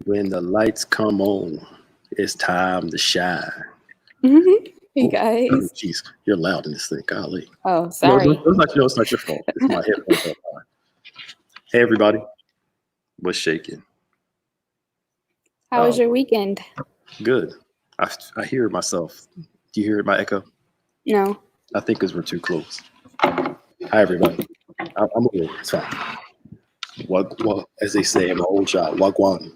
When the lights come on, it's time to shine. Hey Oh, guys. jeez, you're loud in this thing, golly. Oh, No, sorry. it's not your fault. It's my headphones are on. Hey, everybody, what's shaking? How was Um, your weekend? good. I hear myself. Do you hear my echo? No. I think because we're too close. Hi, everybody. I'm okay. It's fine. As they say in my old job, wagwan.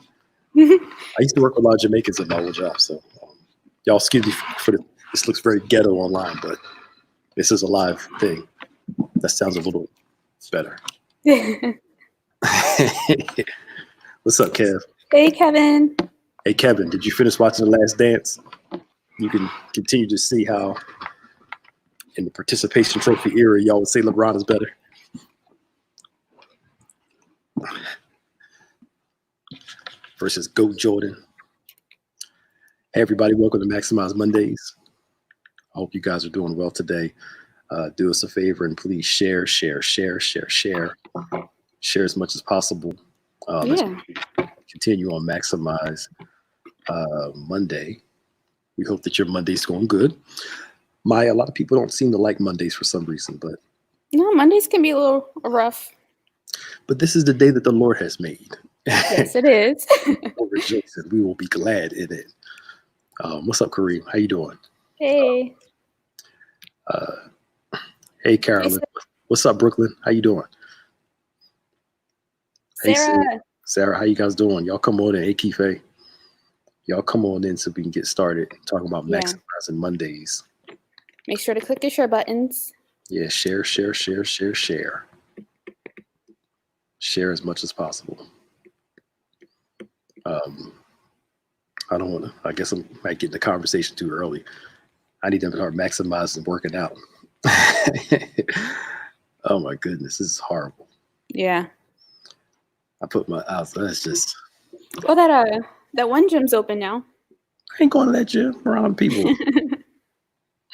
I used to work with a lot of Jamaicans at my old job, so y'all excuse me for the. This looks very ghetto online, but this is a live thing. That sounds a little better. What's up, Kev? Hey, Kevin. Hey, Kevin, did you finish watching The Last Dance? You can continue to see how, in the participation trophy era, y'all would say LeBron is better. Versus GOAT Jordan. Hey, everybody, welcome to Maximize Mondays. I hope you guys are doing well today. Do us a favor and please share. Share as much as possible. Let's continue on Maximize Monday. We hope that your Monday's going good. Maya, a lot of people don't seem to like Mondays for some reason, but No, Mondays can be a little rough. But this is the day that the Lord has made. Yes, it is. We'll rejoice and we will be glad in it. What's up, Kareem? How you doing? Hey. Hey, Carolyn. What's up, Brooklyn? How you doing? Sarah. Hey, Sarah, how you guys doing? Y'all come on in. Hey, Kife. Y'all come on in so we can get started talking about maximizing Mondays. Make sure to click the share buttons. Yeah, share. Share as much as possible. I don't want to. I guess I might get in the conversation too early. I need to start maximizing working out. Oh my goodness, this is horrible. Yeah. I put my eyes. That's just. Well, that one gym's open now. I ain't going to that gym around people.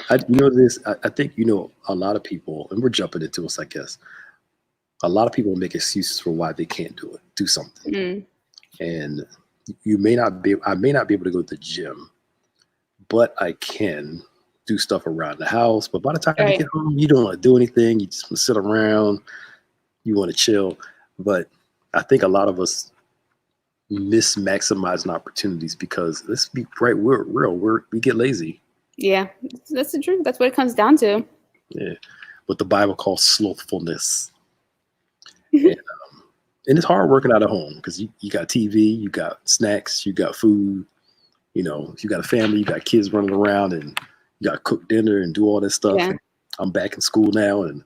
I think a lot of people, and we're jumping into this, I guess. A lot of people make excuses for why they can't do something. And I may not be able to go to the gym, but I can do stuff around the house. But by the time you get home, you don't want to do anything. You just want to sit around. You want to chill. But I think a lot of us miss maximizing opportunities because, let's be right, we're real. We get lazy. Yeah, that's the truth. That's what it comes down to. Yeah, what the Bible calls slothfulness. And it's hard working out at home because you got TV, you got snacks, you got food. If you got a family, you got kids running around, and you got to cook dinner and do all this stuff. Yeah. I'm back in school now, and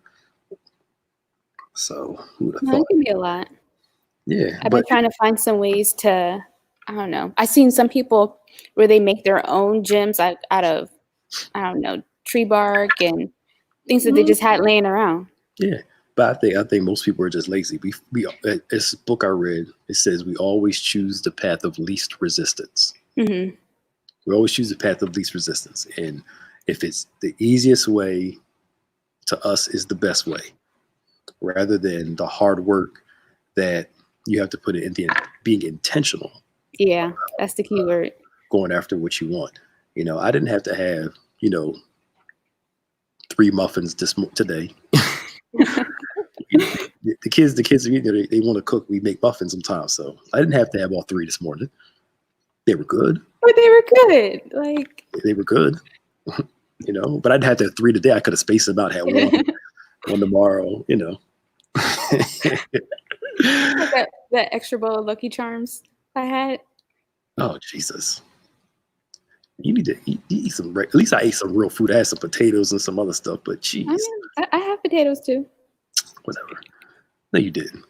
so who would have thought? It can be a lot. Yeah, I've been trying to find some ways to. I don't know. I've seen some people where they make their own gyms out of, I don't know, tree bark and things that they just had laying around. Yeah, but I think most people are just lazy. We this book I read, it says we always choose the path of least resistance. Mm-hmm. We always choose the path of least resistance, and if it's the easiest way to us is the best way, rather than the hard work that you have to put it into being intentional. Yeah, that's the key word. Going after what you want. I didn't have to have 3 muffins today. The kids, they want to cook. We make muffins sometimes, so I didn't have to have all 3 this morning. They were good. But they were good. They were good. But I didn't have to have 3 today. I could have spaced them out. Had one tomorrow. That extra bowl of Lucky Charms I had. Oh Jesus! You need to eat some. At least I ate some real food. I had some potatoes and some other stuff. But jeez, I have potatoes too. Whatever. No, you didn't.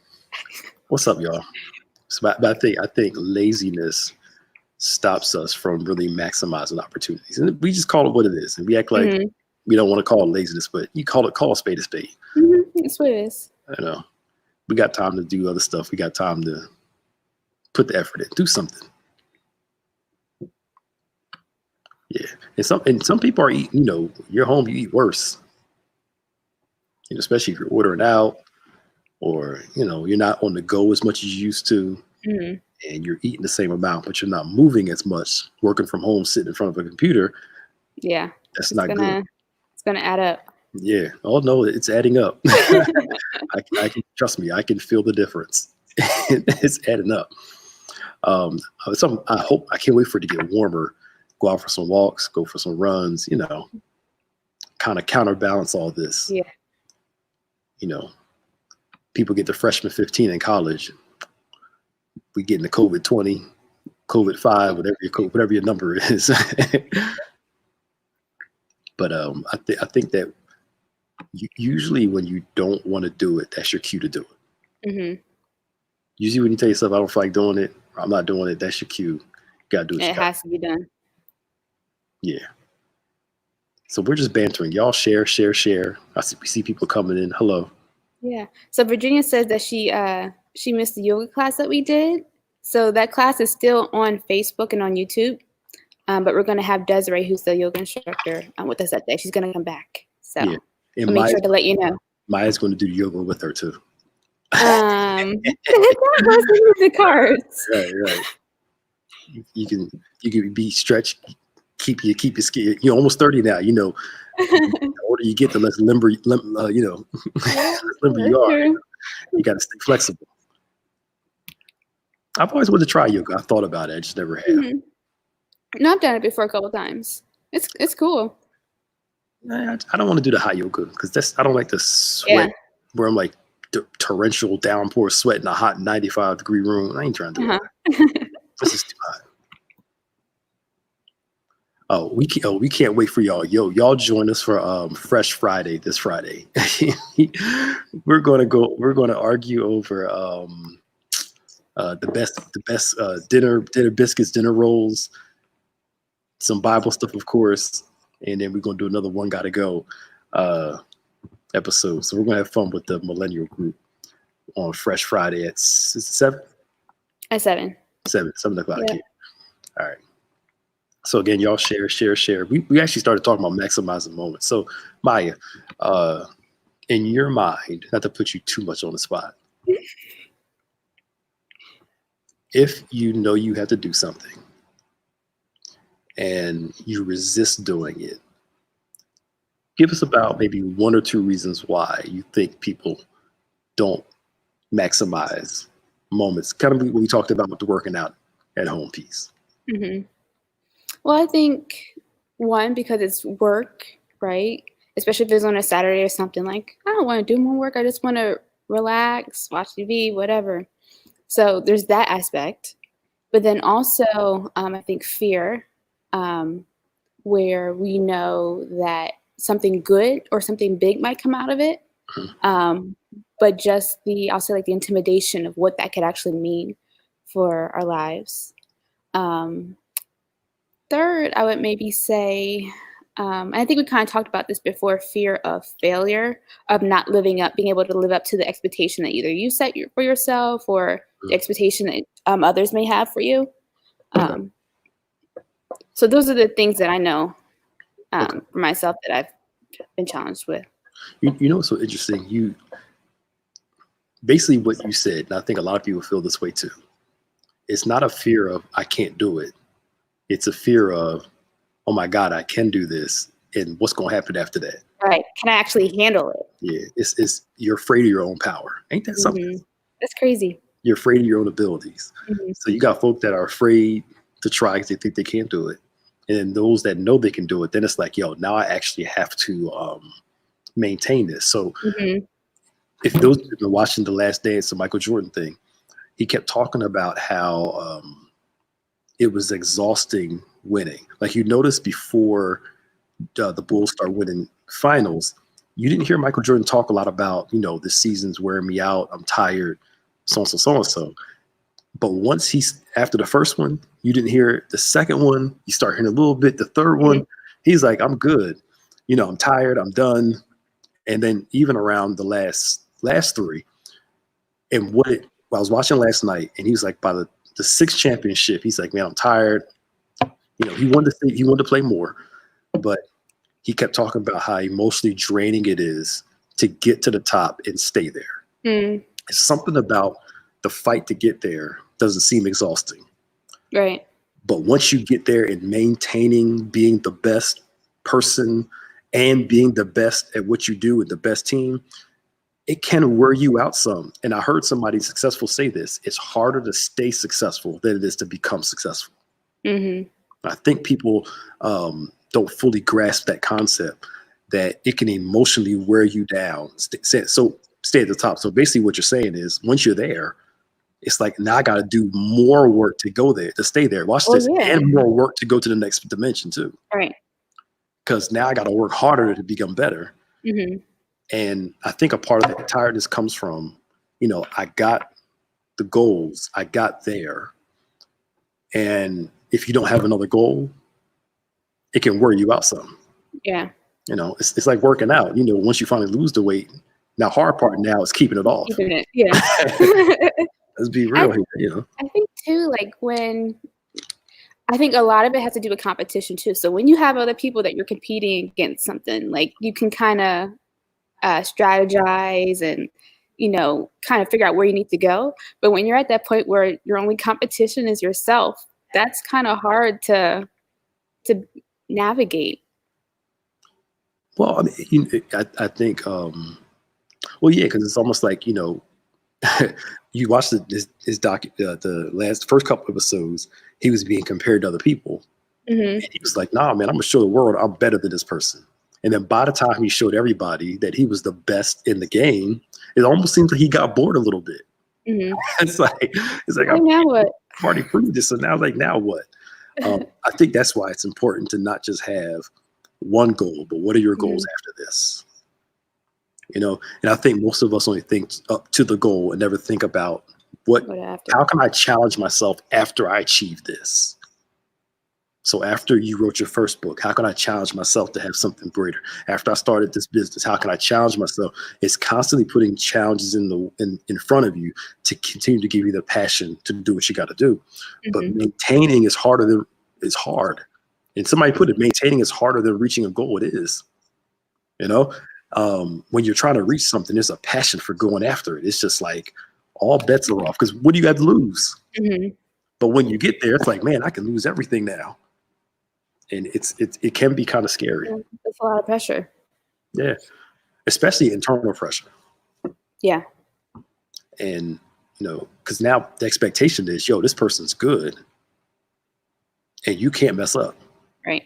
What's up, y'all? So, I think laziness stops us from really maximizing opportunities, and we just call it what it is, and we act like we don't want to call it laziness, but you call a spade a spade. That's what it is. We got time to do other stuff. We got time to put the effort in, do something. Yeah, and some people are eating. You're home, you eat worse. Especially if you're ordering out, or you're not on the go as much as you used to. and you're eating the same amount, but you're not moving as much, working from home, sitting in front of a computer, Yeah. that's It's not good. gonna add up. Yeah. Oh no, it's adding up. I can trust me. I can feel the difference. It's adding up. I can't wait for it to get warmer. Go out for some walks, go for some runs. Kind of counterbalance all this. Yeah. People get the freshman 15 in college. We get into COVID 20, COVID 5, whatever your number is. But I think that usually when you don't want to do it, that's your cue to do it. Mm-hmm. Usually when you tell yourself, I don't feel like doing it, or I'm not doing it, that's your cue. You got to do what It has to be done. Yeah. So we're just bantering. Y'all share. We see people coming in. Hello. Yeah. So Virginia says that she missed the yoga class that we did. So that class is still on Facebook and on YouTube. But we're going to have Desiree, who's the yoga instructor, with us that day. She's going to come back. So Yeah. And I'll make sure to let you know. Maya's going to do yoga with her too. That was in the cards. Right. You can be stretched. Keep your skin. You're almost 30 now. The older you get, the less limber limber you are. True. You got to stay flexible. I've always wanted to try yoga. I thought about it. I just never have. Mm-hmm. No, I've done it before a couple times. It's cool. I don't want to do the hot yoga because I don't like the sweat where I'm like torrential downpour sweat in a hot 95-degree room. I ain't trying to do that. This is too hot. We can't wait for y'all. Y'all join us for Fresh Friday this Friday. We're gonna argue over the best dinner biscuits, dinner rolls, some Bible stuff, of course, and then we're gonna do another One Gotta Go episode. So we're gonna have fun with the millennial group on Fresh Friday at 7? At 7. 7 o'clock. Yeah. All right. So again, y'all share. We actually started talking about maximizing moments. So Maya, in your mind, not to put you too much on the spot, if you know you have to do something and you resist doing it, give us about maybe 1 or 2 reasons why you think people don't maximize moments. Kind of what we talked about with the working out at home piece. Mm-hmm. Well, I think one, because it's work, right? Especially if it's on a Saturday or something, like I don't want to do more work. I just want to relax, watch TV, whatever. So there's that aspect. But then also, I think fear, where we know that something good or something big might come out of it. But just I'll say like the intimidation of what that could actually mean for our lives. Third, I would maybe say, and I think we kind of talked about this before, fear of failure, of not living up, being able to live up to the expectation that either you set for yourself or the expectation that others may have for you. So those are the things that I know for myself that I've been challenged with. You know what's so interesting? Basically what you said, and I think a lot of people feel this way too. It's not a fear of I can't do it. It's a fear of, oh my God, I can do this, and what's going to happen after that? Right? Can I actually handle it? Yeah, it's you're afraid of your own power. Ain't that something? Mm-hmm. That's crazy. You're afraid of your own abilities. Mm-hmm. So you got folk that are afraid to try because they think they can't do it, and then those that know they can do it, then it's like, yo, now I actually have to maintain this. So if those who've been watching The Last Dance, the Michael Jordan thing, he kept talking about how it was exhausting winning. Like you noticed before the Bulls start winning finals, you didn't hear Michael Jordan talk a lot about, this season's wearing me out, I'm tired, so. But once after the first one, you didn't hear it. The second one, you start hearing a little bit. The third one, he's like, I'm good. I'm tired, I'm done. And then even around the last 3, and I was watching last night, and he was like, by the 6th championship, he's like, man, I'm tired. He wanted to play more, but he kept talking about how emotionally draining it is to get to the top and stay there. It's something about the fight to get there, doesn't seem exhausting. Right. But once you get there and maintaining being the best person and being the best at what you do with the best team, it can wear you out some. And I heard somebody successful say this: it's harder to stay successful than it is to become successful. Mm-hmm. I think people don't fully grasp that concept, that it can emotionally wear you down. So stay at the top. So basically what you're saying is, once you're there, it's like, now I got to do more work to go there, to stay there. Watch Oh this. yeah. And more work to go to the next dimension too. Right. Because now I got to work harder to become better. Mm-hmm. And I think a part of that tiredness comes from, I got the goals, I got there. And if you don't have another goal, it can wear you out some. Yeah. It's like working out. Once you finally lose the weight, now hard part now is keeping it off. Keeping it. Yeah. Let's be real here. I think too, I think a lot of it has to do with competition too. So when you have other people that you're competing against something, like, you can kind of strategize and, kind of figure out where you need to go. But when you're at that point where your only competition is yourself, that's kind of hard to navigate. Well, I mean, I think, yeah, because it's almost like, you watch his the first couple episodes, he was being compared to other people. Mm-hmm. And he was like, nah, man, I'm gonna show the world I'm better than this person. And then by the time he showed everybody that he was the best in the game, it almost seems like he got bored a little bit. Mm-hmm. It's like, Now what? I've already proved this, so now what? I think that's why it's important to not just have one goal, but what are your goals after this? And I think most of us only think up to the goal and never think about how can I challenge myself after I achieve this? So after you wrote your first book, how can I challenge myself to have something greater? After I started this business, how can I challenge myself? It's constantly putting challenges in front of you to continue to give you the passion to do what you got to do. Mm-hmm. But maintaining is hard. And somebody put it, maintaining is harder than reaching a goal. It is. When you're trying to reach something, there's a passion for going after it. It's just like all bets are off, because what do you have to lose? Mm-hmm. But when you get there, it's like, man, I can lose everything now. And it can be kind of scary. It's a lot of pressure. Yeah. Especially internal pressure. Yeah. And, because now the expectation is, this person's good and you can't mess up. Right.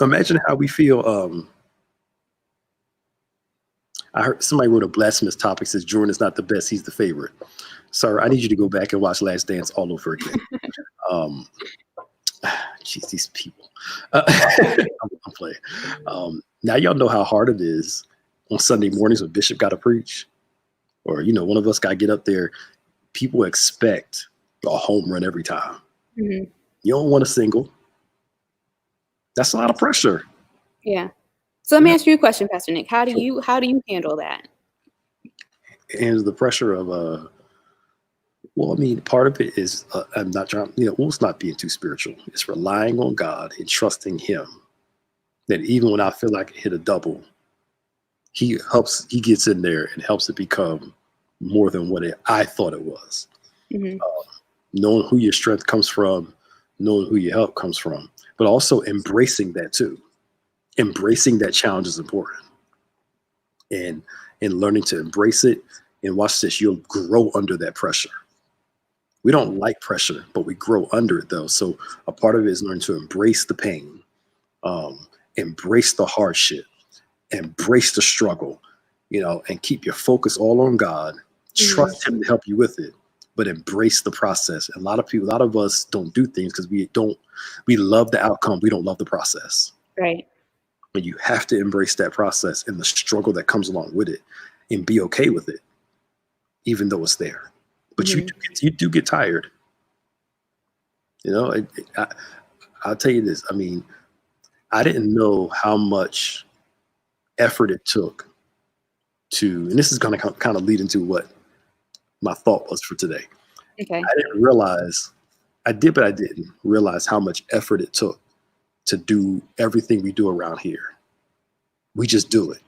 Imagine how we feel. I heard somebody wrote a blasphemous topic, says Jordan is not the best, he's the favorite. Sir, I need you to go back and watch Last Dance all over again. Jeez, these people. I'm playing. Now y'all know how hard it is on Sunday mornings when Bishop got to preach, or one of us got to get up there. People expect a home run every time. Mm-hmm. You don't want a single. That's a lot of pressure. Yeah. So let me ask you a question, Pastor Nick. How do you handle that? And the pressure of part of it is I'm not trying, it's not being too spiritual. It's relying on God and trusting Him. That even when I feel like I hit a double, He gets in there and helps it become more than what I thought it was. Mm-hmm. Knowing who your strength comes from, knowing who your help comes from, but also embracing that too. Embracing that challenge is important, and learning to embrace it. And watch this, you'll grow under that pressure. We don't like pressure, but we grow under it though. So a part of it is learning to embrace the pain, embrace the hardship, embrace the struggle, and keep your focus all on God. Trust Him to help you with it, but embrace the process. And a lot of us don't do things because we love the outcome. We don't love the process. Right. But you have to embrace that process and the struggle that comes along with it, and be okay with it, even though it's there. But you do get tired. I'll tell you this. I mean, I didn't know how much effort it took and this is going to kind of lead into what my thought was for today. Okay. I didn't realize how much effort it took to do everything we do around here. We just do it.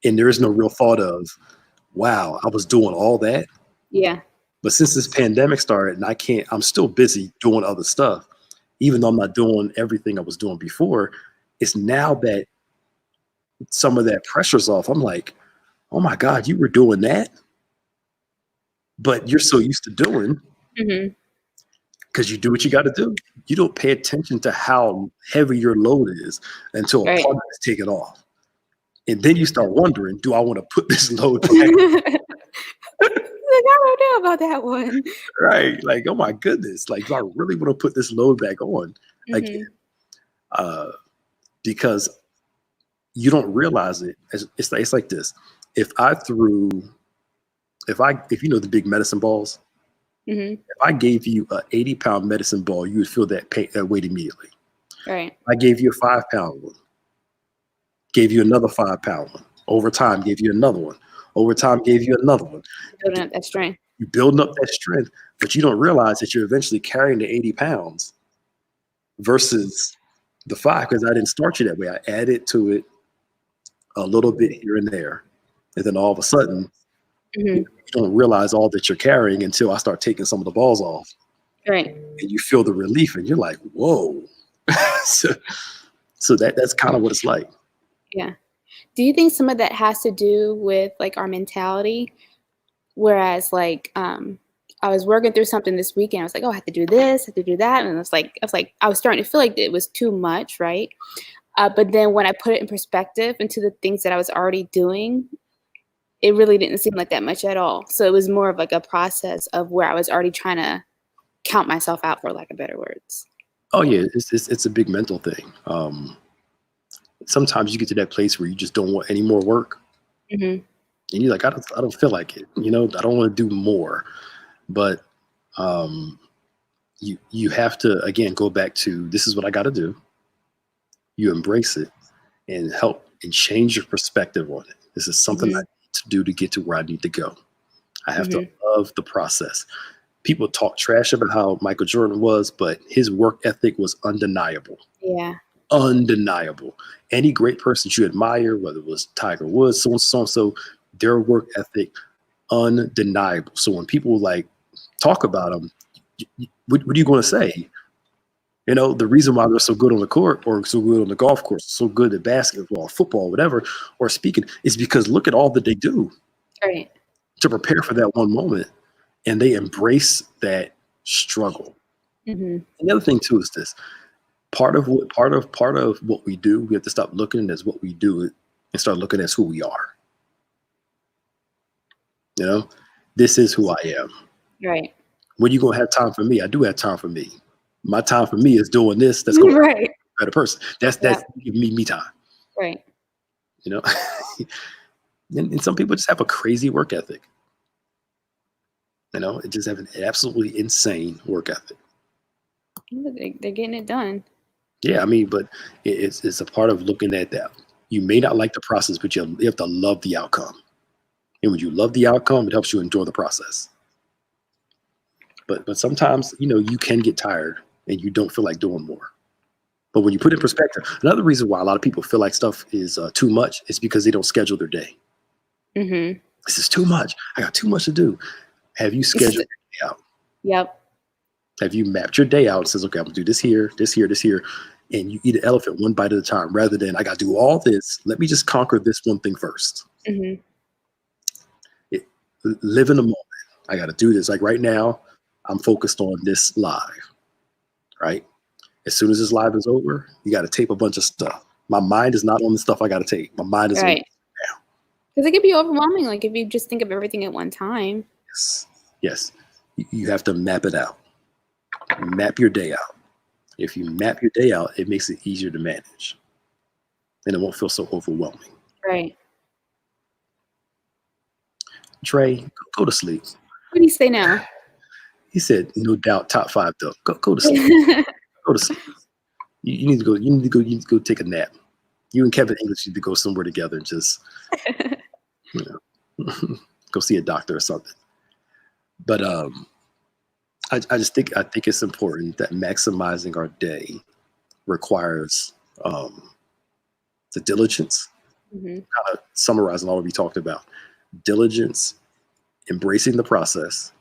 And there is no real thought of, wow, I was doing all that. Yeah. But since this pandemic started and I'm still busy doing other stuff, even though I'm not doing everything I was doing before, it's now that some of that pressure's off. I'm like, oh my God, you were doing that, but you're so used to doing Mhm. because you do what you got to do. You don't pay attention to how heavy your load is until a Right. part is taken off. And then you start wondering, do I want to put this load back? Like, I don't know about that one. Right? Like, oh my goodness. Like, do I really want to put this load back on again? Mhm. Uh, because you don't realize it. It's like this. If I threw, if you know the big medicine balls, Mhm. if I gave you a 80-pound medicine ball, you would feel that weight immediately. Right. I gave you a 5-pound one, gave you another 5-pound one. Over time, gave you another one. Over time, gave you another one. Building up that strength. You building up that strength, but you don't realize that you're eventually carrying the 80 pounds versus the 5, because I didn't start you that way. I added to it a little bit here and there. And then all of a sudden, you Mhm. don't realize all that you're carrying until I start taking some of the balls off. Right. And you feel the relief and you're like, whoa. so so that's kind of what it's like. Yeah. Do you think some of that has to do with, like, our mentality? Whereas, like, I was working through something this weekend. I was like, "Oh, I have to do this, I have to do that," and I was starting to feel like it was too much, right? But then when I put it in perspective into the things that I was already doing, it really didn't seem like that much at all. So it was more of like a process of where I was already trying to count myself out, for lack of better words. Oh yeah, it's a big mental thing. Sometimes you get to that place where you just don't want any more work. Mhm. And you're like, I don't feel like it. I don't want to do more. But um, you have to again go back to, this is what I got to do. You embrace it and help and change your perspective on it. This is something I Mhm. need to do to get to where I need to go. I have to Mhm. love the process. People talk trash about how Michael Jordan was, but his work ethic was undeniable. Yeah. Undeniable. Any great person you admire, whether it was Tiger Woods, so and so, their work ethic undeniable. So when people like talk about them, what are you going to say? The reason why they're so good on the court or so good on the golf course, so good at basketball, football, whatever, or speaking, is because look at all that they do Right. to prepare for that one moment, and they embrace that struggle. Mhm. And the other thing too is this: part of what we do, we have to stop looking at what we do and start looking at who we are. You know, this is who I am. Right. When you gonna have time for me? I do have time for me. My time for me is doing this. That's gonna make Right. me a better person. That's Yep. giving me time. Right. You know, and some people just have a crazy work ethic. It just have an absolutely insane work ethic. They're getting it done. Yeah, I mean, but it's a part of looking at that. You may not like the process, but you have to love the outcome. And when you love the outcome, it helps you enjoy the process. But sometimes, you can get tired and you don't feel like doing more. But when you put it in perspective, another reason why a lot of people feel like stuff is too much is because they don't schedule their day. Mhm. This is too much. I got too much to do. Have you It's scheduled your day out? Yep. Have you mapped your day out and says, okay, I'm gonna do this here, this here, this here, and you eat an elephant one bite at a time rather than I got to do all this. Let me just conquer this one thing first. Mhm. It, Live in the moment. I got to do this. Like right now, I'm focused on this live. Right. As soon as this live is over, you got to tape a bunch of stuff. My mind is not on the stuff I got to tape. My mind is on Right. 'Cause it could be overwhelming, like, if you just think of everything at one time. this. Yes. You have to map it out. Map your day out. If you map your day out, it makes it easier to manage and it won't feel so overwhelming. Right. Trey, go to sleep. What do you say now? He said, no doubt, top 5 though. Go to sleep. Go to sleep. You need to go. You need to go. You need to go take a nap. You and Kevin English need to go somewhere together and just, you know, go see a doctor or something. But I think it's important that maximizing our day requires the diligence. Mhm. Kind of summarizing all we talked about: diligence, embracing the process,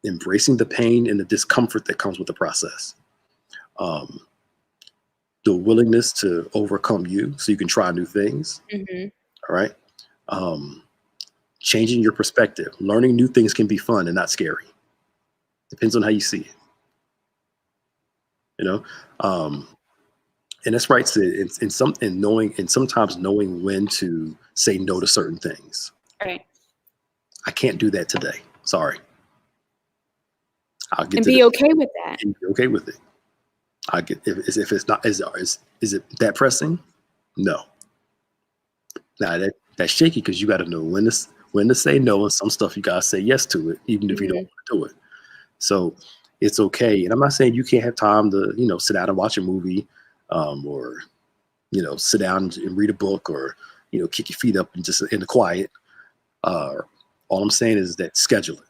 embracing the pain and the discomfort that comes with the process. Um, the willingness to overcome you so you can try new things. Hmm. All right. Um, changing your perspective. Learning new things can be fun and not scary. Depends on how you see it. You know, um, and that's right. So and sometimes knowing when to say no to certain things. Right. I can't do that today. Sorry. I'll get And to be this okay with that. and be okay with it. I get if it's not is it that pressing? No. Now that's shaky because you got to know when to say no, and some stuff you gotta say yes to it, even if you don't Hmm. want to do it. So it's okay. And I'm not saying you can't have time to sit down and watch a movie, or sit down and read a book, or kick your feet up and just in the quiet. All I'm saying is that schedule it.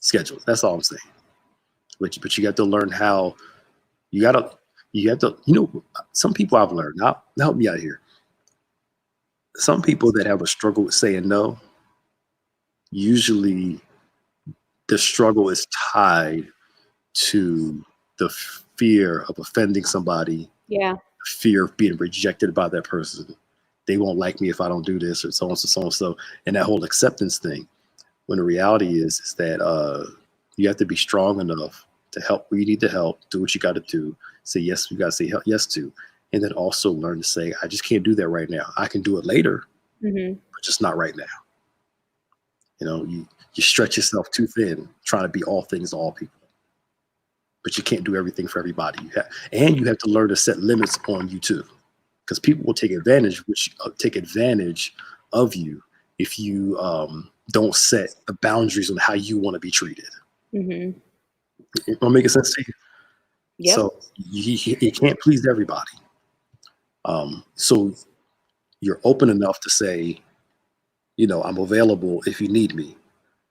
Schedule it. That's all I'm saying. But you got to learn how you gotta you have to some people I've learned. Now help me out here. Some people that have a struggle with saying no, usually the struggle is tied to the fear of offending somebody, Yeah. fear of being rejected by that person. They won't like me if I don't do this, or so on, so on, so. And that whole acceptance thing. When the reality is that you have to be strong enough to help where you need to help, do what you got to do, say yes, you got to say yes to, and then also learn to say, I just can't do that right now. I can do it later, Hmm. but just not right now. You stretch yourself too thin trying to be all things to all people, but you can't do everything for everybody. You have to learn to set limits on you too, because people will take advantage, take advantage of you if you don't set the boundaries on how you want to be treated. Hmm. It will make sense to you. Yep. So you can't please everybody. So you're open enough to say, I'm available if you need me,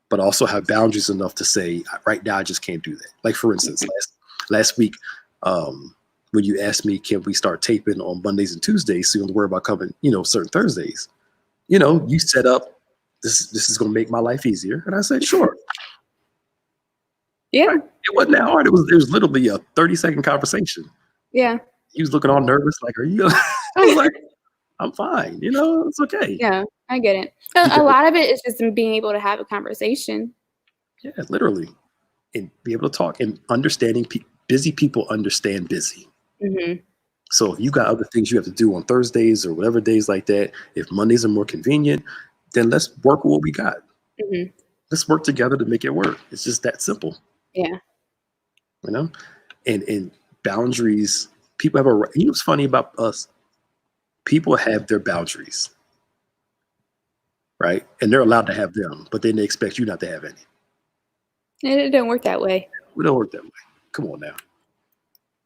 but also have boundaries enough to say, right now, I just can't do that. Like, for instance, last week, when you asked me, can we start taping on Mondays and Tuesdays so you don't worry about coming, certain Thursdays, you set up, this is going to make my life easier. And I said, sure. Yeah. Right? It wasn't that hard. It was literally a 30-second conversation. Yeah. He was looking all nervous, like, are you? I was like, I'm fine. It's okay. Yeah. I get it. A Because, lot of it is just being able to have a conversation. yeah, literally. And be able to talk and understanding busy people understand busy. Hmm. So if you got other things you have to do on Thursdays or whatever days like that, if Mondays are more convenient, then let's work with what we got. Hmm. Let's work together to make it work. It's just that simple, Yeah. you know? And boundaries, people have what's funny about us? People have their boundaries, right? And they're allowed to have them, but then they expect you not to have any. It don't work that way. We don't work that way. Come on now.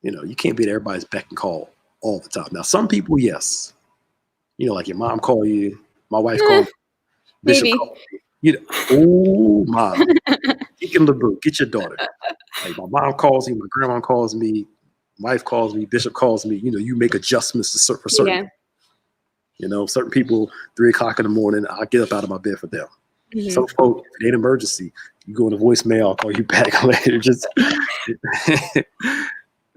You can't be at everybody's beck and call all the time. Now, some people, yes. Like your mom call you, my wife called, Bishop Maybe. called me. Oh, mom, Deacon LeBrew, get your daughter. Like my mom calls me, my grandma calls me, wife calls me, Bishop calls me. You make adjustments for certain. Yeah. Certain people, 3 o'clock in the morning, I get up out of my bed for them. Hmm. Some folk, if it ain't an emergency, you go in the voicemail, I'll call you back later. Just,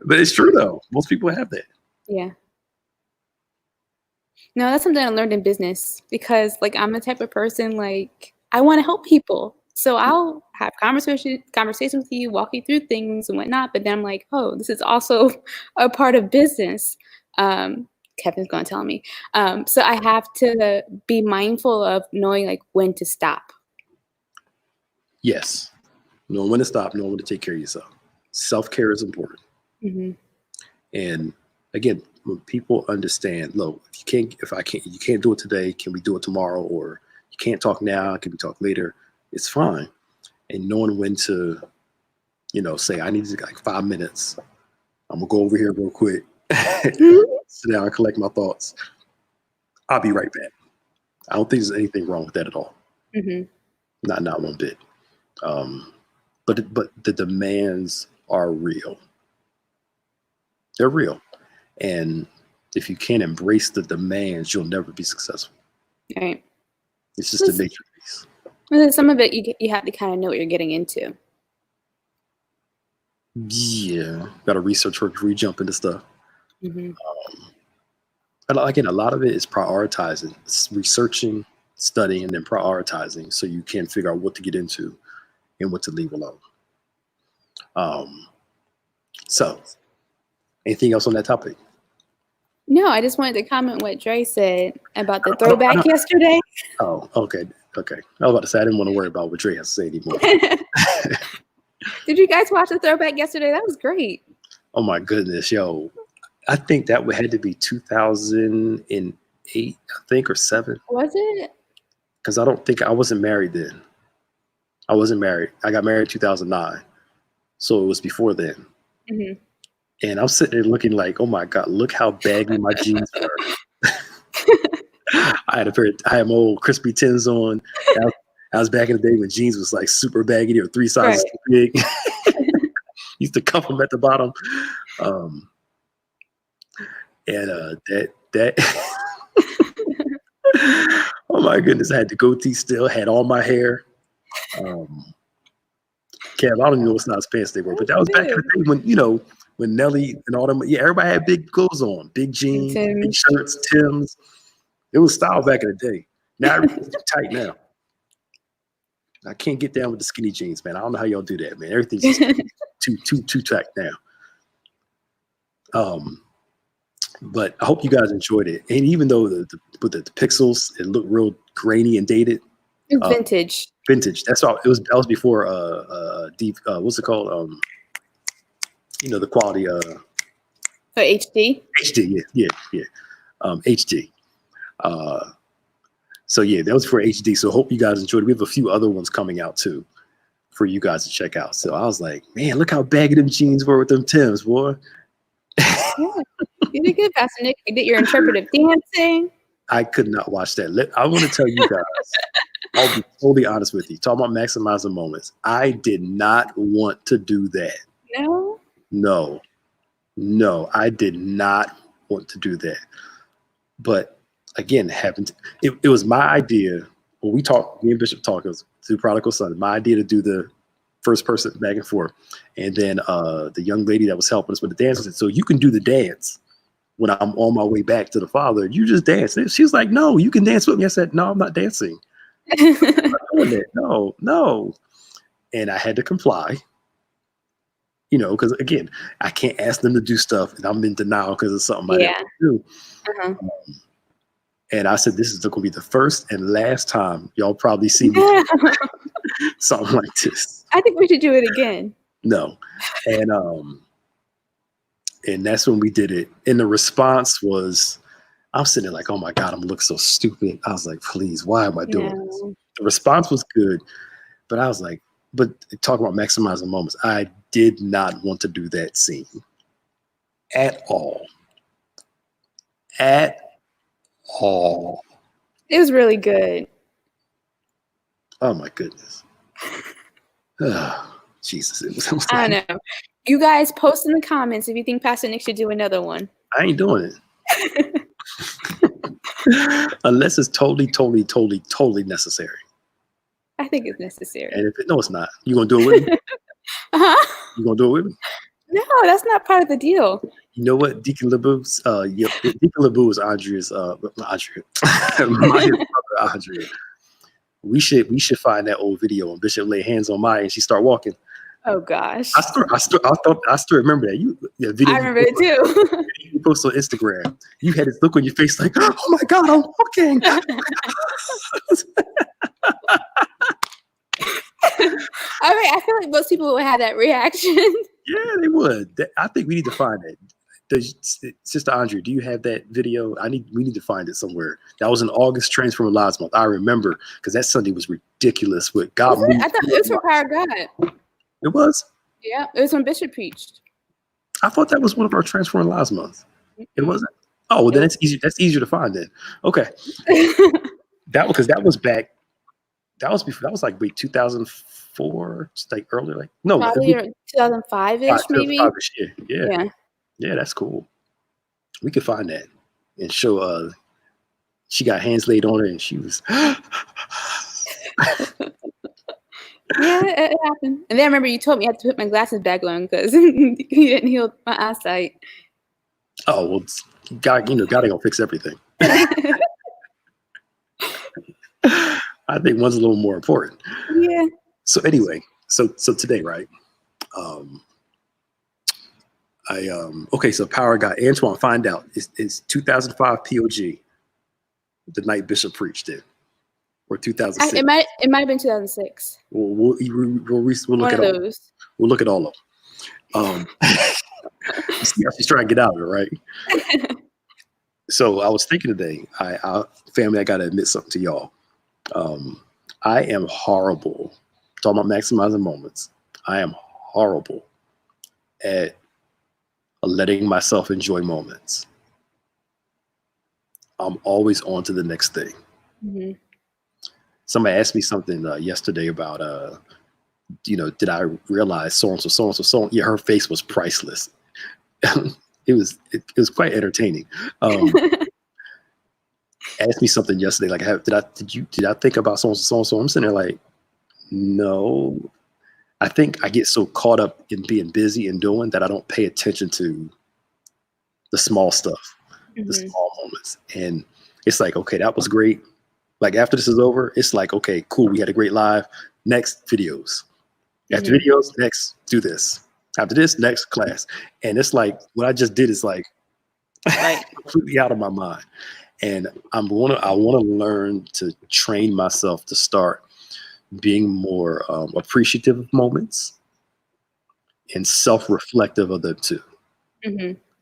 but it's true though. Most people have that. Yeah. No, that's something I learned in business because I'm the type of person I want to help people. So I'll have conversations with you, walk you through things and whatnot. But then I'm like, oh, this is also a part of business. Kevin's going to tell me. So I have to be mindful of knowing when to stop. Yes. Knowing when to stop, knowing when to take care of yourself. Self-care is important. Hmm. And again, when people understand, look, you can't do it today, can we do it tomorrow? Or you can't talk now, can we talk later? It's fine. And knowing when to, say, I need 5 minutes. I'm gonna go over here real quick, sit down and collect my thoughts. I'll be right back. I don't think there's anything wrong with that at all. Hmm. Not one bit. But the demands are real. They're real. And if you can't embrace the demands, you'll never be successful. Right. It's just the nature of these. And then some of it you have to kind of know what you're getting into. Yeah, got to research work before you jump into stuff. Hmm. And again, a lot of it is prioritizing, researching, studying, and then prioritizing, so you can figure out what to get into and what to leave alone. So, anything else on that topic? No, I just wanted to comment what Dre said about the throwback yesterday. Oh, okay. I was about to say I didn't want to worry about what Dre has to say anymore. Did you guys watch the throwback yesterday? That was great. Oh my goodness, yo! I think that had to be 2008, I think, or 7. Was it? Because I wasn't married then. I wasn't married. I got married in 2009, so it was before then. Hmm. And I'm sitting there looking like, oh my God, look how baggy my jeans were. I had my old crispy Tims on. I was back in the day when jeans was like super baggy. They were 3 sizes too big. Used to cuff them at the bottom. That oh my goodness, I had the goatee still, had all my hair. Kev, I don't even know what size pants they were, but that was back in the day when Nelly and all them, everybody had big clothes on, big jeans, big shirts, Tims. It was style back in the day. Now everything's too tight now. I can't get down with the skinny jeans, man. I don't know how y'all do that, man. Everything's just too tight now. But I hope you guys enjoyed it. And even though the pixels, it looked real grainy and dated. Vintage. Vintage. That's all. That was before deep. What's it called? The quality. For HD. HD. Yeah. HD. So yeah, that was for HD. So hope you guys enjoyed it. We have a few other ones coming out too for you guys to check out. So I was like, man, look how baggy them jeans were with them Tims, boy. Yeah, you did good, Pastor Nick. You did your interpretive dancing. I could not watch that. I want to tell you guys, I'll be totally honest with you. Talking about maximizing moments. I did not want to do that. No, I did not want to do that. But again, it was my idea. When me and Bishop talked, it was through Prodigal Son, my idea to do the first person back and forth. And then the young lady that was helping us with the dance said, so you can do the dance when I'm on my way back to the Father. You just dance. And she was like, no, you can dance with me. I said, no, I'm not dancing. I'm not doing that. No. And I had to comply, because again, I can't ask them to do stuff and I'm in denial because it's something I didn't do. Uh-huh. And I said, this is going to be the first and last time y'all probably see me something like this. I think we should do it again. No. And that's when we did it. And the response was, I'm sitting there like, oh my God, I'm looking so stupid. I was like, please, why am I doing this? The response was good, but I was like, but talk about maximizing moments. I did not want to do that scene at all. At all. It was really good. Oh my goodness. Jesus. I know. You guys post in the comments if you think Pastor Nick should do another one. I ain't doing it. Unless it's totally necessary. I think it's necessary. And no, it's not. You gonna do it with me? You gonna do it with me? No, that's not part of the deal. You know what? Deacon LeBoo's Deacon LeBoo is Andrea's my brother Andrea. We should find that old video when Bishop laid hands on Maya and she started walking. Oh gosh. I still remember that. Video I remember it too. You post on Instagram. You had this look on your face like, oh my God, I'm walking. I feel like most people would have that reaction. Yeah, they would. I think we need to find it. Sister Andrea, do you have that video? We need to find it somewhere. That was in August Transforming Lives Month. I remember because that Sunday was ridiculous. With God, I thought it was for Power of God. It was. Yeah, it was when Bishop preached. I thought that was one of our Transforming Lives Month. It wasn't. Oh, well, then it's easy. That's easier to find then. Okay. That was back. That was before. That was like 2004, like earlier. Like no, probably 2005-ish, maybe. 2005-ish, yeah. Yeah, that's cool. We could find that and show. She got hands laid on her, and she was. Yeah, it happened. And then I remember you told me I had to put my glasses back on because you didn't heal my eyesight. Oh well, God, God ain't gonna fix everything. I think one's a little more important. Yeah. So anyway, so today, right? Um, okay, so Power Guy Antoine, find out is 2005 POG the night Bishop preached it, or 2006? It might have been 2006. We'll look One at of all. those. We'll look at all of them. You see how she's trying to get out of it, right? So I was thinking today, family, I got to admit something to y'all. I am horrible. Talking about maximizing moments. I am horrible at letting myself enjoy moments. I'm always on to the next thing. hmm Somebody asked me something yesterday about, did I realize so and so, so and so, so? Yeah, her face was priceless. it was quite entertaining. Asked me something yesterday, like, did I think about so and so, so and so? I'm sitting there like, no. I think I get so caught up in being busy and doing that I don't pay attention to the small stuff, the small moments. And it's like, okay, that was great. Like after this is over, it's like, okay, cool. We had a great live. Next videos. After videos, next do this. After this, next class. And it's like what I just did is like Right. completely out of my mind. And I want to learn to train myself to start being more appreciative of moments and self-reflective of them too.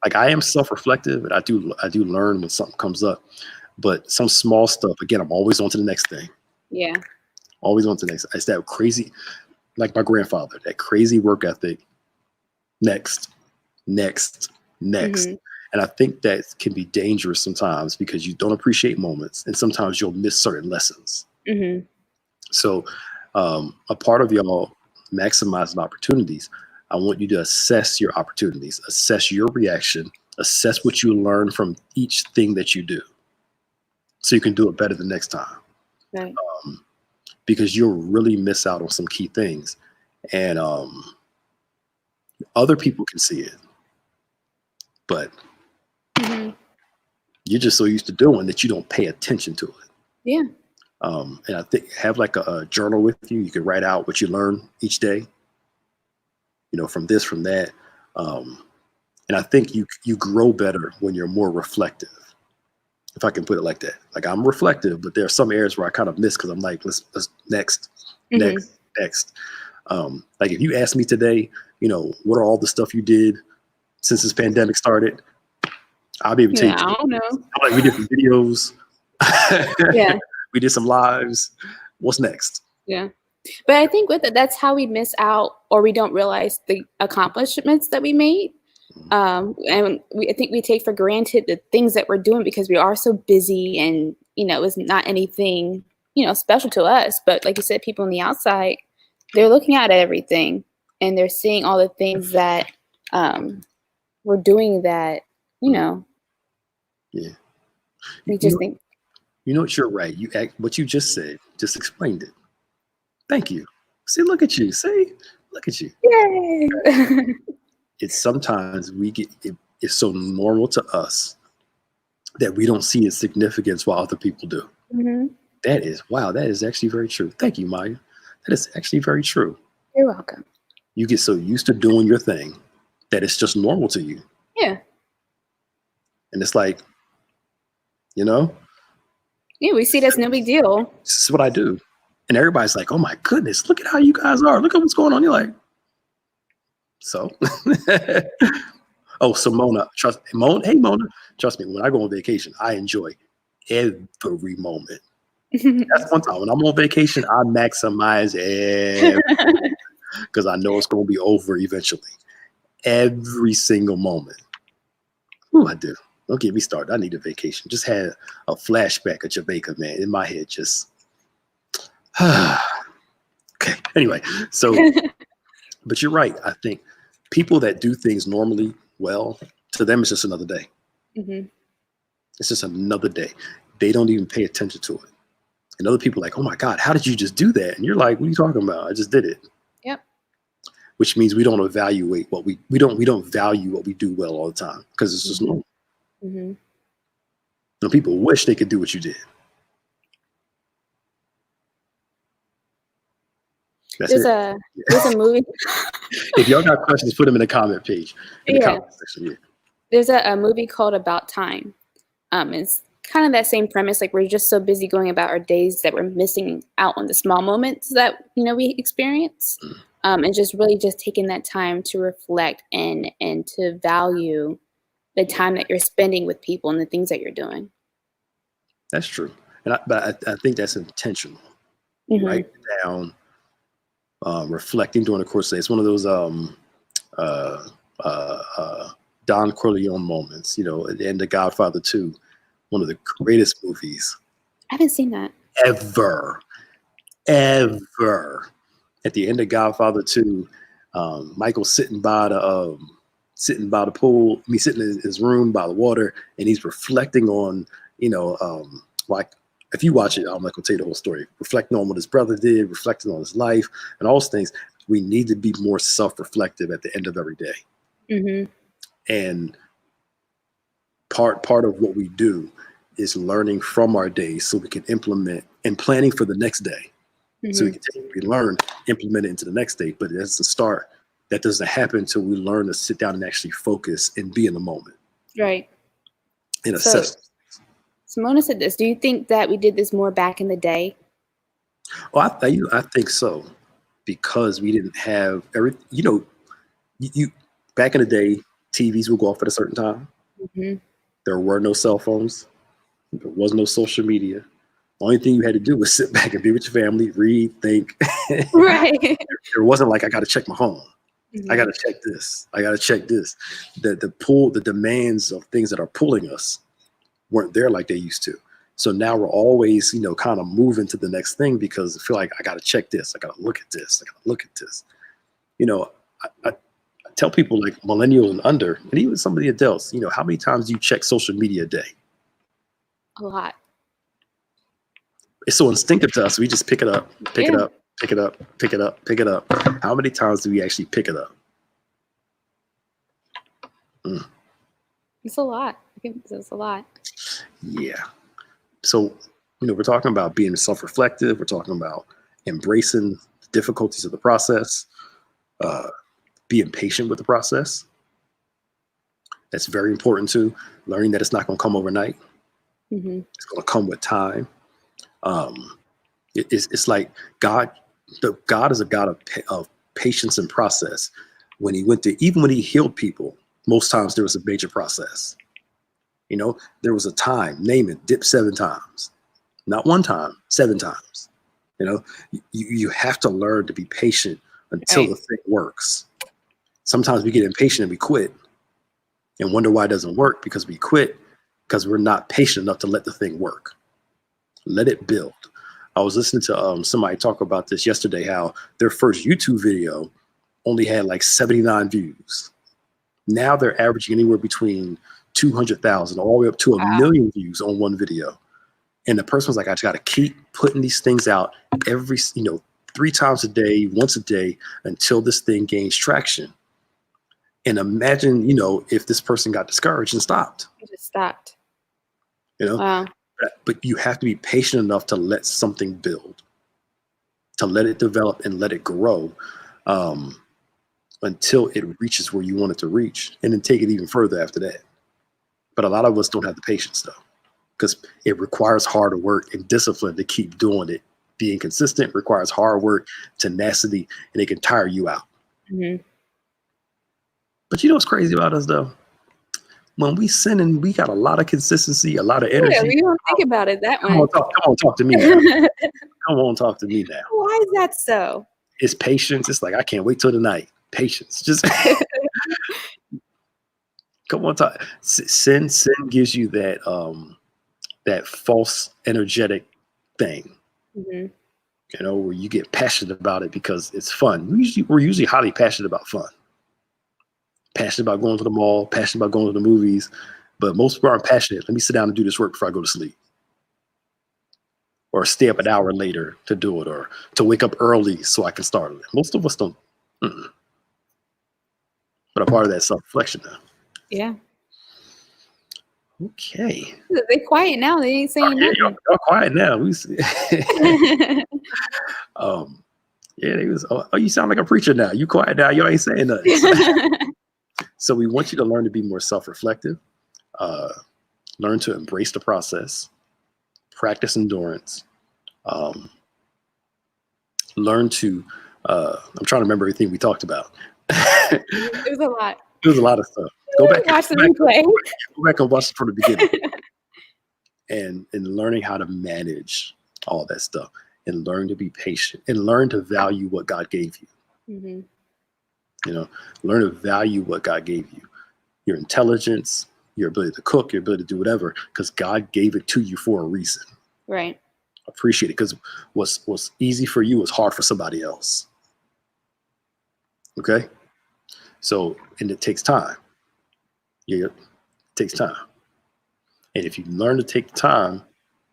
Like I am self-reflective and I do learn when something comes up, but some small stuff, again, I'm always on to the next thing. Yeah. Always on to the next. It's that crazy, like my grandfather, that crazy work ethic. Next. And I think that can be dangerous sometimes because you don't appreciate moments and sometimes you'll miss certain lessons. So a part of y'all maximizing opportunities, I want you to assess your opportunities, assess your reaction, assess what you learn from each thing that you do so you can do it better the next time. Right. Because you'll really miss out on some key things. And other people can see it, but you're just so used to doing that you don't pay attention to it. Yeah. And I think have like a journal with you. You can write out what you learn each day, from this, from that. And I think you grow better when you're more reflective, if I can put it like that. Like I'm reflective, but there are some areas where I kind of miss because I'm like, let's next. Like if you ask me today, what are all the stuff you did since this pandemic started? I'll be able to tell you. I don't know. I'm like, we did some videos. Yeah. We did some lives. What's next? Yeah. But I think with it, that's how we miss out or we don't realize the accomplishments that we made. And I think we take for granted the things that we're doing because we are so busy and, it's not anything, special to us. But like you said, people on the outside, they're looking at everything and they're seeing all the things that we're doing that, Yeah. we just think. You're right. What you just said, just explained it. Thank you. See, look at you. See, look at you. Yay! It's sometimes it's so normal to us that we don't see its significance while other people do. That is actually very true. Thank you, Maya. That is actually very true. You're welcome. You get so used to doing your thing that it's just normal to you. Yeah. And it's like, Yeah, we see that's no big deal. This is what I do. And everybody's like, oh my goodness, look at how you guys are. Look at what's going on. You're like, so? So Mona, hey Mona, trust me, when I go on vacation, I enjoy every moment. That's one time. When I'm on vacation, I maximize every because I know it's going to be over eventually. Every single moment. Ooh, I do. Don't get me started. I need a vacation. Just had a flashback of Jamaica, man, in my head. Just okay. Anyway, so but you're right. I think people that do things normally well, to them it's just another day. It's just another day. They don't even pay attention to it. And other people are like, oh my God, how did you just do that? And you're like, what are you talking about? I just did it. Yep. Which means we don't evaluate what we don't value what we do well all the time because it's just normal. Mm-hmm. People wish they could do what you did. That's There's it. a movie. If y'all got questions, put them in the comment page, in the Yeah. comment section. Yeah. There's a movie called About Time. It's kind of that same premise. Like, we're just so busy going about our days that we're missing out on the small moments that, we experience. And just really just taking that time to reflect and to value the time that you're spending with people and the things that you're doing. That's true. But I think that's intentional. Mm-hmm. Write it down, reflecting during the course of the day. It's one of those Don Corleone moments, at the end of Godfather 2, one of the greatest movies I haven't seen that. ever. At the end of Godfather 2, Michael's sitting by the pool, sitting in his room by the water, and he's reflecting on, like, if you watch it, I'm not gonna tell you the whole story. Reflecting on what his brother did, reflecting on his life, and all those things. We need to be more self-reflective at the end of every day. Mm-hmm. And part of what we do is learning from our days so we can implement and planning for the next day. Mm-hmm. So we can take what we learn, implement it into the next day. But as a start, that doesn't happen until we learn to sit down and actually focus and be in the moment. Right. And assess. Simona said this. Do you think that we did this more back in the day? Oh, I think so, because we didn't have you back in the day, TVs would go off at a certain time. Mm-hmm. There were no cell phones. There was no social media. Only thing you had to do was sit back and be with your family, read, think. Right. There wasn't like, I got to check my phone. Mm-hmm. I got to check this. I got to check this. The demands of things that are pulling us weren't there like they used to. So now we're always, kind of moving to the next thing because I feel like I got to check this. I got to look at this. I got to look at this. I tell people like millennials and under, and even some of the adults, how many times do you check social media a day? A lot. It's so instinctive to us. We just pick it up, pick it up, pick it up, pick it up, pick it up. How many times do we actually pick it up? It's a lot. I think it's a lot. Yeah. So, we're talking about being self-reflective. We're talking about embracing the difficulties of the process, being patient with the process. That's very important too. Learning that it's not going to come overnight. Mm-hmm. It's going to come with time. It's like God is a God of patience and process. Even when he healed people, most times there was a major process. There was a time, name it, dip 7 times, not 1 time, 7 times. You have to learn to be patient until the thing works. Sometimes we get impatient and we quit and wonder why it doesn't work, because we quit because we're not patient enough to let the thing work. Let it build. I was listening to somebody talk about this yesterday, how their first YouTube video only had like 79 views. Now they're averaging anywhere between 200,000 all the way up to 1 million views on one video. And the person was like, I just got to keep putting these things out every, 3 times a day, once a day, until this thing gains traction. And imagine, if this person got discouraged and stopped. It just stopped. Wow. But you have to be patient enough to let something build, to let it develop and let it grow until it reaches where you want it to reach, and then take it even further after that. But a lot of us don't have the patience, though, because it requires hard work and discipline to keep doing it. Being consistent requires hard work, tenacity, and it can tire you out. Mm-hmm. But you know what's crazy about us, though? When we sin and we got a lot of consistency, a lot of energy. Yeah, we don't think about it that way. Come on, talk to me now. Come on, talk to me now. Why is that so? It's patience. It's like, I can't wait till the night. Patience. Just come on, talk. Sin gives you that false energetic thing. Mm-hmm. Where you get passionate about it because it's fun. We're usually highly passionate about fun. Passionate about going to the mall, passionate about going to the movies, but most people aren't passionate. Let me sit down and do this work before I go to sleep. or stay up an hour later to do it, or to wake up early so I can start it. Most of us don't. Mm-mm. But a part of that self-reflection now. Yeah. Okay. They quiet now. They ain't saying Yeah, nothing. y'all quiet now. Yeah, they was. Oh, you sound like a preacher now. You quiet now. You ain't saying nothing. So we want you to learn to be more self-reflective. Learn to embrace the process. Practice endurance. Learn to. I'm trying to remember everything we talked about. It was a lot. It was a lot of stuff. Go back. Watch the replay. Go back and watch it from the beginning. and learning how to manage all that stuff, and learn to be patient, and learn to value what God gave you. Mm-hmm. You know, learn to value what God gave you. Your intelligence, your ability to cook, your ability to do whatever, because God gave it to you for a reason. Right. Appreciate it, because what's easy for you is hard for somebody else. Okay? So, and it takes time. Yeah, it takes time. And if you learn to take the time,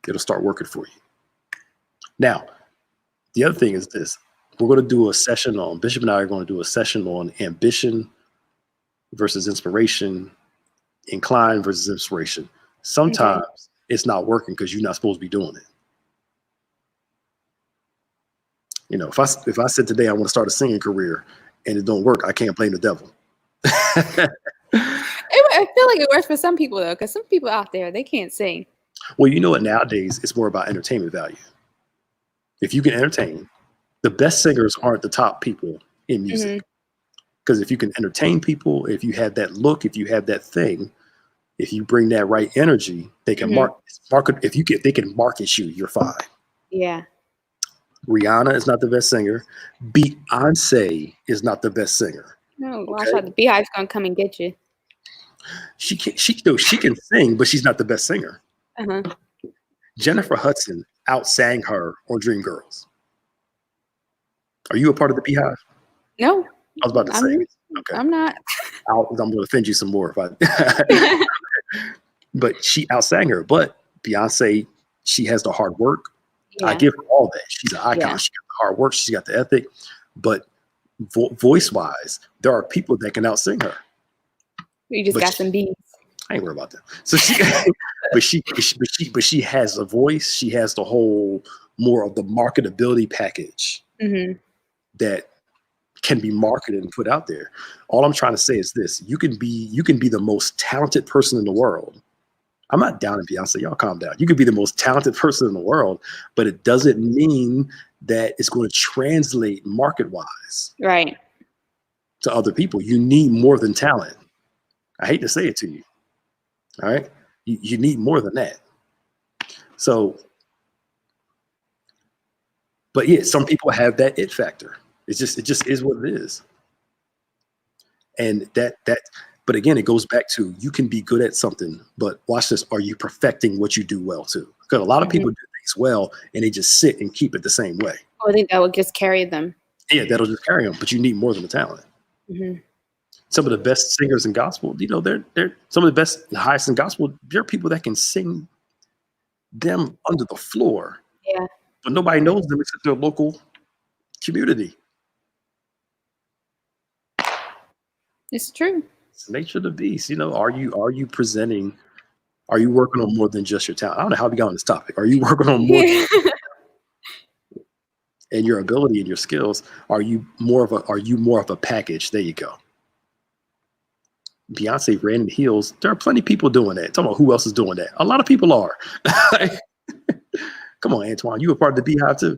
it'll start working for you. Now, the other thing is this. We're going to do a session on, Bishop and I are going to do a session on ambition versus inspiration, incline versus inspiration. Sometimes it's not working because you're not supposed to be doing it. You know, if I said today I want to start a singing career and it don't work, I can't blame the devil. I feel like it works for some people though, because some people out there, they can't sing. Well, you know what? Nowadays it's more about entertainment value. If you can entertain, the best singers aren't the top people in music. Because if you can entertain people, if you have that look, if you have that thing, if you bring that right energy, they can market. If they can market you, you're fine. Yeah. Rihanna is not the best singer. Beyonce is not the best singer. No, watch out, the Beehive's gonna come and get you. She can sing, but she's not the best singer. Jennifer Hudson outsang her on Dreamgirls. Are you a part of the Beehive? No. I was about to say. Okay. I'm not. I'm going to offend you some more if I. But she outsang her. But Beyonce, she has the hard work. Yeah. I give her all that. She's an icon. Yeah. She got the hard work. She's got the ethic. But voice-wise, there are people that can outsing her. You just got some beats. I ain't worried about that. So she has a voice. She has the whole more of the marketability package that can be marketed and put out there. All I'm trying to say is this: you can be the most talented person in the world. I'm not down at Beyonce. Y'all calm down. You could be the most talented person in the world, but it doesn't mean that it's going to translate market-wise, right, to other people. You need more than talent. I hate to say it to you. All right, you need more than that. So, but yeah, some people have that it factor. It just is what it is. And but again, it goes back to, you can be good at something, but watch this. Are you perfecting what you do well too? Because a lot of people do things well and they just sit and keep it the same way. Oh, I think that would just carry them. Yeah, that'll just carry them. But you need more than the talent. Some of the best singers in gospel, they're some of the best, the highest in gospel. There are people that can sing them under the floor. Yeah. But nobody knows them except their local community. It's true. It's the nature of the beast. Are you presenting? Are you working on more than just your talent? I don't know how we got on this topic. Are you working on more and your ability and your skills? Are you more of a package? There you go. Beyonce ran in heels. There are plenty of people doing that. Talking about who else is doing that. A lot of people are. Come on, Antoine. You a part of the Beehive too.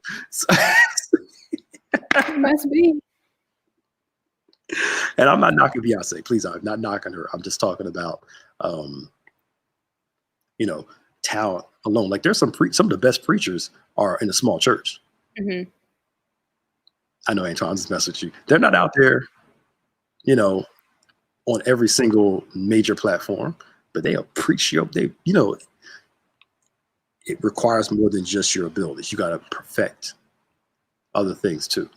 Must be. And I'm not knocking Beyonce. Please, I'm not knocking her. I'm just talking about, talent alone. Like, there's some of the best preachers are in a small church. I know, Antoine, I'm just messing with you. They're not out there, on every single major platform, but they'll preach it requires more than just your abilities. You got to perfect other things too.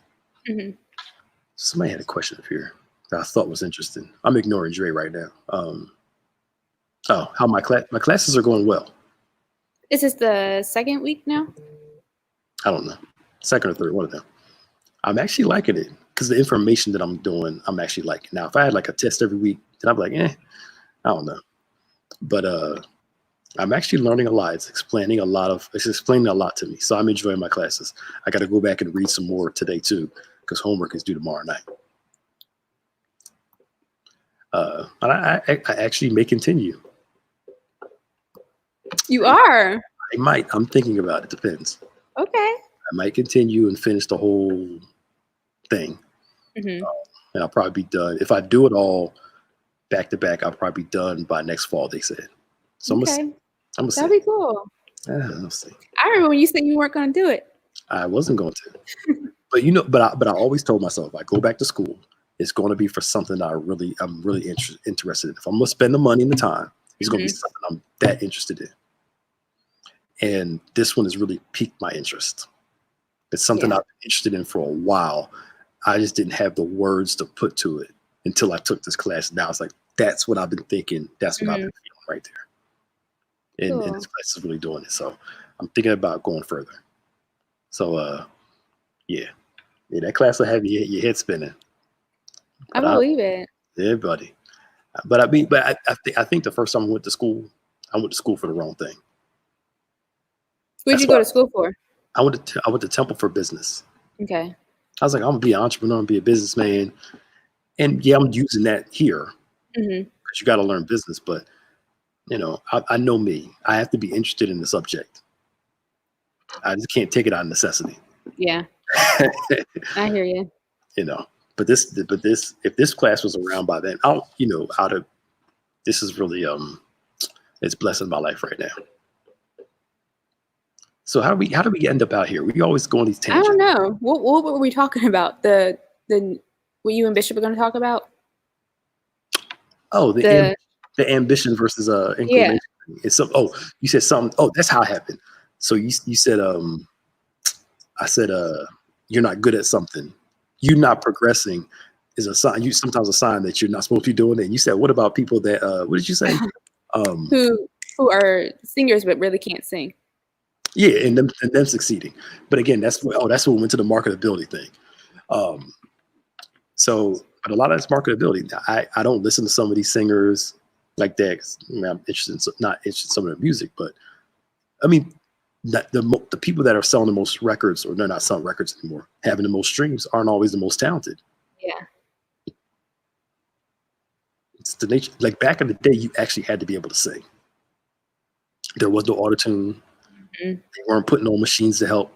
Somebody had a question up here that I thought was interesting. I'm ignoring Dre right now. How my classes are going well. Is this the second week now? I don't know, second or third, one of them. I'm actually liking it because the information that I'm doing, I'm actually liking. Now, if I had like a test every week, then I'd be like, I don't know. But I'm actually learning a lot. It's explaining a lot to me. So I'm enjoying my classes. I got to go back and read some more today too, because homework is due tomorrow night. I actually may continue. You are? I might. I'm thinking about it. Depends. Okay. I might continue and finish the whole thing. Mm-hmm. And I'll probably be done. If I do it all back to back, I'll probably be done by next fall, they said. So Okay. I'm gonna That'd see. be cool. I'll see. I remember when you said you weren't going to do it. I wasn't going to. But I always told myself, if I go back to school, it's going to be for something that I'm really interested in. If I'm going to spend the money and the time, it's going to be something I'm that interested in. And this one has really piqued my interest. It's something I've been interested in for a while. I just didn't have the words to put to it until I took this class. Now it's like, that's what I've been thinking. That's what I've been feeling right there. And this class is really doing it. So I'm thinking about going further. So, yeah, that class will have your head spinning. I believe it. Yeah, buddy. But I think the first time I went to school for the wrong thing. What did you go to school for? I went to Temple for business. Okay. I was like, I'm gonna be an entrepreneur, I'm gonna be a businessman, and yeah, I'm using that here because you got to learn business. But I know me. I have to be interested in the subject. I just can't take it out of necessity. Yeah. I hear you. But if this class was around by then, this is really it's blessing my life right now. So how do we end up out here? We always go on these tangents. I don't know. What were we talking about? The what you and Bishop are going to talk about? Oh, the ambition versus inclination. Yeah. You said something. Oh, that's how it happened. So you said I said you're not good at something. You not progressing is a sign. Sometimes a sign that you're not supposed to be doing it. And you said, what about people that what did you say? Who are singers but really can't sing. Yeah, and them succeeding. But again, that's what went to the marketability thing. But a lot of that's marketability. I don't listen to some of these singers like that. I'm not interested in some of their music, but I mean, the people that are selling the most records, or they're not selling records anymore, having the most streams, aren't always the most talented. Yeah. It's the nature. Like back in the day, you actually had to be able to sing. There was no autotune. They weren't putting on machines to help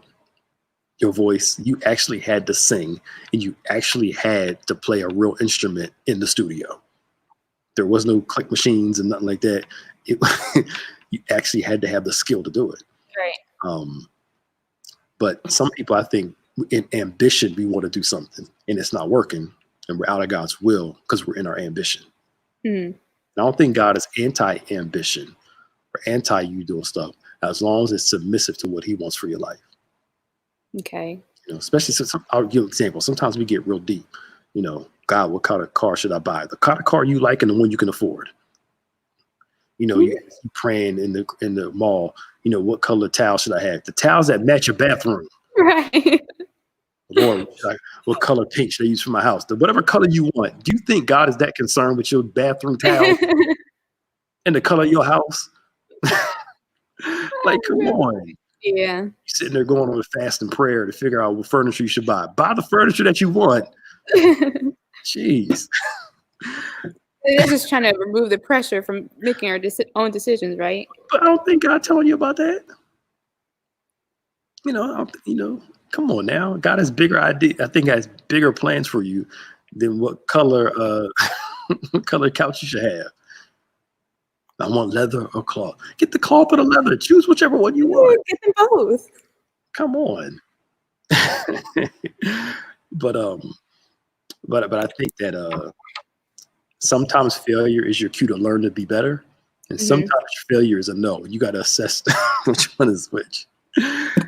your voice. You actually had to sing, and you actually had to play a real instrument in the studio. There was no click machines and nothing like that. You actually had to have the skill to do it. Right. But some people, I think, in ambition, we want to do something, and it's not working, and we're out of God's will because we're in our ambition. I don't think God is anti-ambition or anti you doing stuff, as long as it's submissive to what He wants for your life. Okay. Especially I'll give an example. Sometimes we get real deep. God, what kind of car should I buy? The kind of car you like and the one you can afford. You praying in the mall. What color towel should I have? The towels that match your bathroom. Right. Or what color paint should I use for my house? Whatever color you want. Do you think God is that concerned with your bathroom towel and the color of your house? Like, come on. Yeah. You're sitting there going on a fast and prayer to figure out what furniture you should buy. Buy the furniture that you want. Jeez. They're just trying to remove the pressure from making our own decisions, right? But I don't think God telling you about that. Come on now. God has bigger idea. I think has bigger plans for you than what color what color couch you should have. I want leather or cloth. Get the cloth or the leather. Choose whichever one you want. Get them both. Come on. But I think that sometimes failure is your cue to learn to be better, and sometimes failure is a no. You got to assess which one is which, and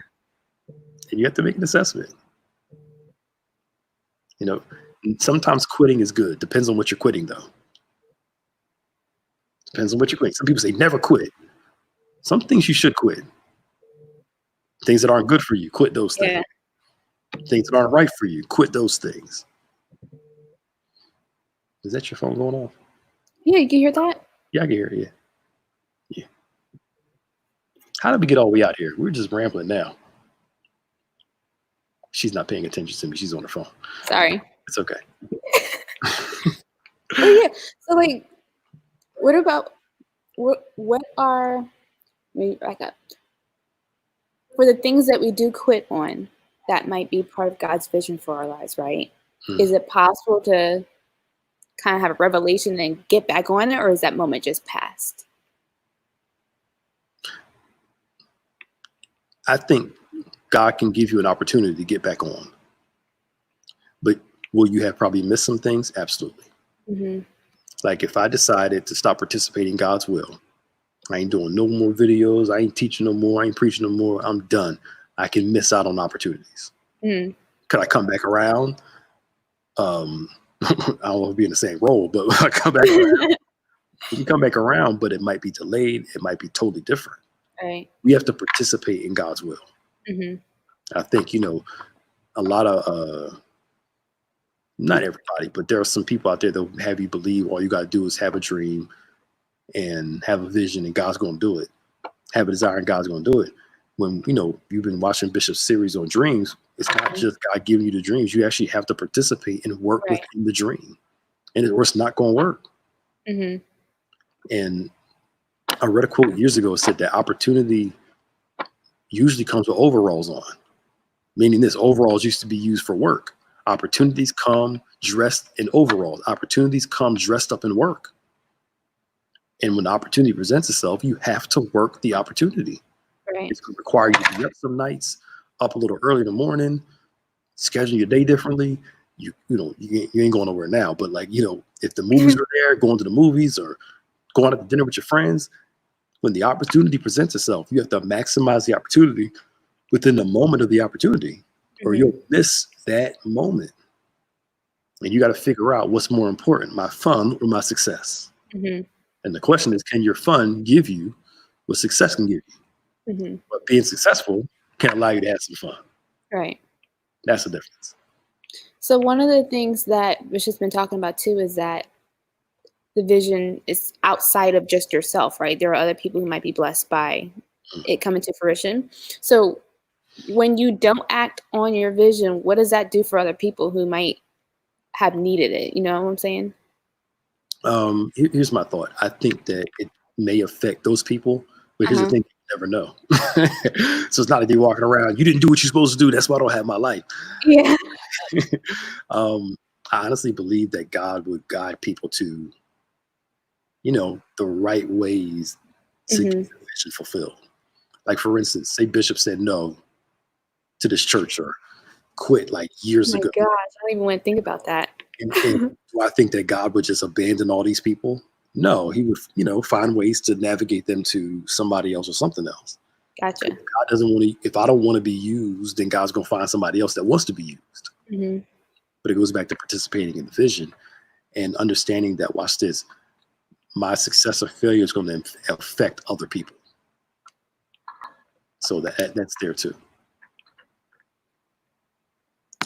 you have to make an assessment. Sometimes quitting is good. Depends on what you're quitting, though. Depends on what you're quitting. Some people say never quit. Some things you should quit. Things that aren't good for you, quit those things. Yeah. Things that aren't right for you, quit those things. Is that your phone going off? Yeah, you can hear that? Yeah, I can hear it. Yeah. How did we get all the way out here? We're just rambling now. She's not paying attention to me. She's on her phone. Sorry. It's okay. Oh yeah. So like, what about what are maybe back up for the things that we do quit on that might be part of God's vision for our lives, right? Is it possible to kind of have a revelation and get back on it, or is that moment just past? I think God can give you an opportunity to get back on. But will you have probably missed some things? Absolutely. Mm-hmm. Like if I decided to stop participating in God's will, I ain't doing no more videos. I ain't teaching no more. I ain't preaching no more. I'm done. I can miss out on opportunities. Mm. Could I come back around? I don't want to be in the same role, but I come back around. You can come back around, but it might be delayed. It might be totally different. Right. We have to participate in God's will. Mm-hmm. I think, a lot of, not everybody, but there are some people out there that will have you believe all you got to do is have a dream and have a vision and God's going to do it. Have a desire and God's going to do it. When, you've been watching Bishop's series on dreams, it's not just God giving you the dreams. You actually have to participate and work within the dream. And it's not going to work. Mm-hmm. And I read a quote years ago that said that opportunity usually comes with overalls on, meaning this overalls used to be used for work. Opportunities come dressed in overalls. Opportunities come dressed up in work. And when the opportunity presents itself, you have to work the opportunity. Right. It's going to require you to be up some nights, up a little early in the morning, schedule your day differently. You ain't going nowhere now, but if the movies are there, going to the movies or going out to dinner with your friends, when the opportunity presents itself, you have to maximize the opportunity within the moment of the opportunity, or you'll miss that moment. And you got to figure out what's more important, my fun or my success. Mm-hmm. And the question is, can your fun give you what success can give you? Mm-hmm. But being successful can't allow you to have some fun. Right. That's the difference. So one of the things that Bishop's been talking about too is that the vision is outside of just yourself, right? There are other people who might be blessed by it coming to fruition. So when you don't act on your vision, what does that do for other people who might have needed it? You know what I'm saying? Here's my thought. I think that it may affect those people, but here's the thing, you never know. So it's not like you're walking around, you didn't do what you're supposed to do, that's why I don't have my life. Yeah. I honestly believe that God would guide people to, the right ways to get the vision fulfilled. Like, for instance, say Bishop said no to this church or quit like years ago. Oh my gosh, I don't even want to think about that. And do I think that God would just abandon all these people? No, he would, find ways to navigate them to somebody else or something else. Gotcha. God doesn't want to, if I don't want to be used, then God's going to find somebody else that wants to be used. Mm-hmm. But it goes back to participating in the vision and understanding that, watch this, my success or failure is going to affect other people. So that's there too.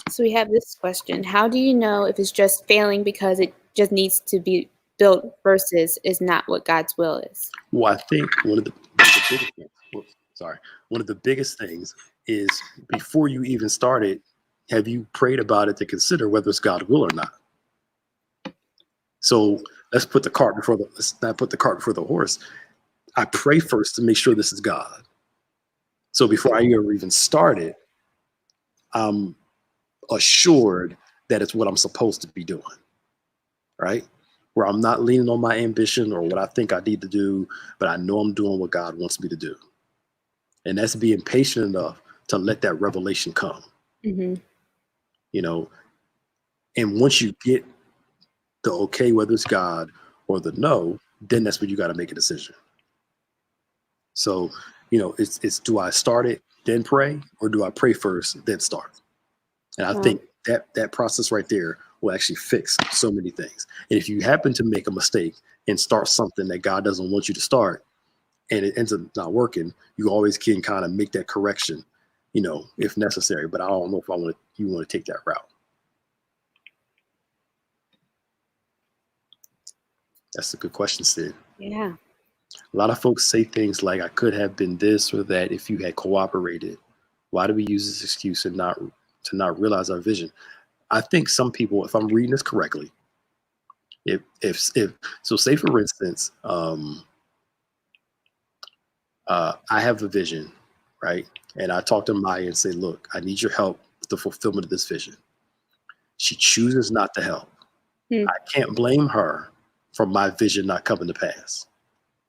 So we have this question. How do you know if it's just failing because it just needs to be built versus is not what God's will is? Well, I think one of the biggest things is before you even started, have you prayed about it to consider whether it's God's will or not? So let's not put the cart before the horse. I pray first to make sure this is God. So before I ever even started, I'm assured that it's what I'm supposed to be doing, right? Where I'm not leaning on my ambition or what I think I need to do, but I know I'm doing what God wants me to do. And that's being patient enough to let that revelation come. Mm-hmm. And once you get the okay, whether it's God or the no, then that's when you got to make a decision. So, it's do I start it, then pray, or do I pray first, then start? And I think that process right there will actually fix so many things. And if you happen to make a mistake and start something that God doesn't want you to start, and it ends up not working, you always can kind of make that correction if necessary. But I don't know if you want to take that route. That's a good question, Sid. Yeah. A lot of folks say things like, I could have been this or that if you had cooperated. Why do we use this excuse and not realize our vision? I think some people, if I'm reading this correctly, if so, say for instance, I have a vision, right? And I talk to Maya and say, look, I need your help with the fulfillment of this vision. She chooses not to help. Hmm. I can't blame her for my vision not coming to pass.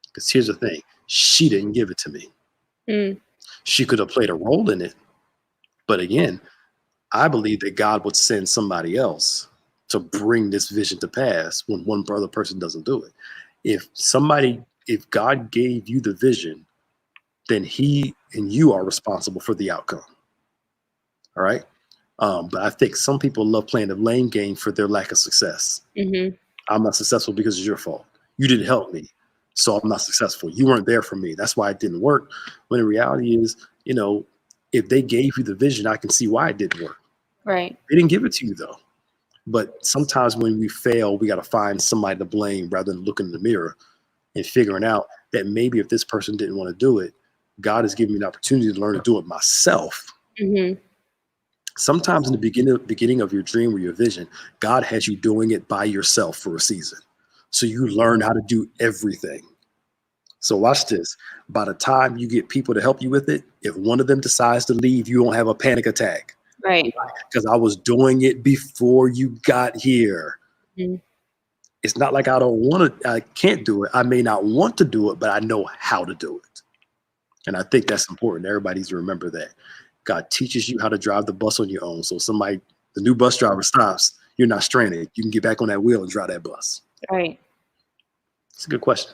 Because here's the thing, she didn't give it to me. Hmm. She could have played a role in it. But again, I believe that God would send somebody else to bring this vision to pass when one other person doesn't do it. If God gave you the vision, then he and you are responsible for the outcome. All right. But I think some people love playing the blame game for their lack of success. Mm-hmm. I'm not successful because it's your fault. You didn't help me, so I'm not successful. You weren't there for me. That's why it didn't work. When the reality is, if they gave you the vision, I can see why it didn't work. Right. They didn't give it to you though. But sometimes when we fail, we got to find somebody to blame rather than looking in the mirror and figuring out that maybe if this person didn't want to do it, God has given me an opportunity to learn to do it myself. Mm-hmm. Sometimes in the beginning of your dream or your vision, God has you doing it by yourself for a season. So you learn how to do everything. So watch this. By the time you get people to help you with it, if one of them decides to leave, you won't have a panic attack. Right. Because I was doing it before you got here. Mm-hmm. It's not like I can't do it. I may not want to do it, but I know how to do it. And I think that's important. Everybody needs to remember that. God teaches you how to drive the bus on your own. So the new bus driver stops, you're not stranded. You can get back on that wheel and drive that bus. Right. It's a good question.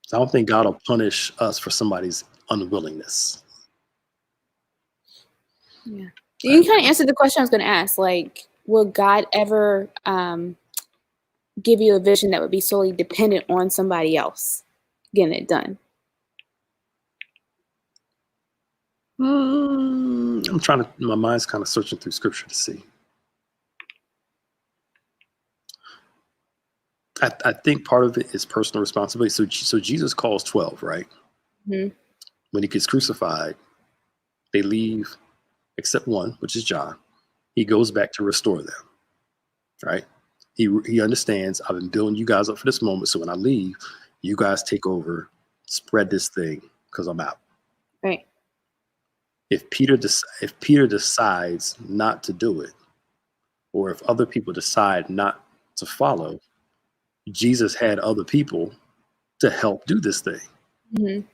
So I don't think God will punish us for somebody's unwillingness. Yeah. You kind of answered the question I was going to ask. Like, will God ever give you a vision that would be solely dependent on somebody else getting it done? My mind's kind of searching through scripture to see. I think part of it is personal responsibility. So Jesus calls 12, right? Mm-hmm. When he gets crucified, they leave except one, which is John. He goes back to restore them, right? He understands, I've been building you guys up for this moment. So when I leave, you guys take over, spread this thing because I'm out. Right. If Peter decides not to do it, or if other people decide not to follow, Jesus had other people to help do this thing. Mm-hmm.